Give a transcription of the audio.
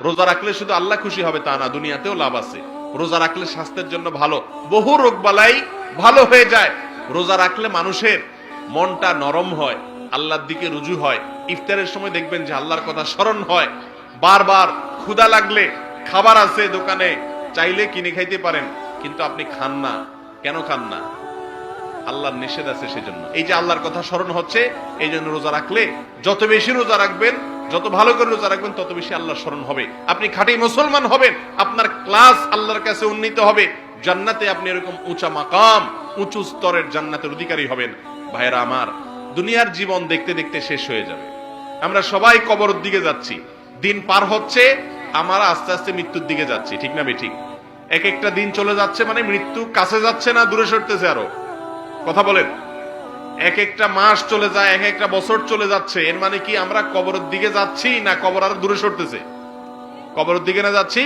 রোজা রাখলে শুধু আল্লাহ খুশি হবে তা না, দুনিয়াতেও লাভ আছে। রোজা রাখলে স্বাস্থ্যের জন্য ভালো, বহু রোগ বালাই ভালো হয়ে যায়। রোজা রাখলে মানুষের মনটা নরম হয়, আল্লাহর দিকে রুজু হয়। ইফতারের সময় দেখবেন যে আল্লাহর কথা স্মরণ হয়। বারবার ক্ষুধা লাগলে খাবার আছে দোকানে, চাইলে কিনে খাইতে পারেন, কিন্তু আপনি খান না। কেন খান না? আল্লাহর নিষেধ আছে সেজন্য। এই যে আল্লাহর কথা স্মরণ হচ্ছে, এই জন্য রোজা রাখলে যত বেশি রোজা রাখবেন, যত ভালো করে রোজা রাখবেন, তত বেশি আল্লাহর স্মরণ হবে। আপনি খাঁটি মুসলমান হবেন, আপনার ক্লাস আল্লাহর কাছে উন্নীত হবে। জান্নাতে আপনি এরকম উঁচা মাকাম, উঁচু স্তরের জান্নাতের অধিকারী হবেন। ভাইরা আমার, দুনিয়ার জীবন দেখতে দেখতে শেষ হয়ে যাবে। আমরা সবাই কবরের দিকে যাচ্ছি, দিন পার হচ্ছে, আমরা আস্তে আস্তে মৃত্যুর দিকে যাচ্ছি, ঠিক না বেঠিক? এক একটা দিন চলে যাচ্ছে মানে মৃত্যু কাছে যাচ্ছে না দূরে সরতেছে আরো? কথা বলেন। এক একটা মাস চলে যায়, এক একটা বছর চলে যাচ্ছে, এর মানে কি আমরা কবরের দিকে যাচ্ছি না কবর আরো দূরে সরতেছে? কবরের দিকে না যাচ্ছি,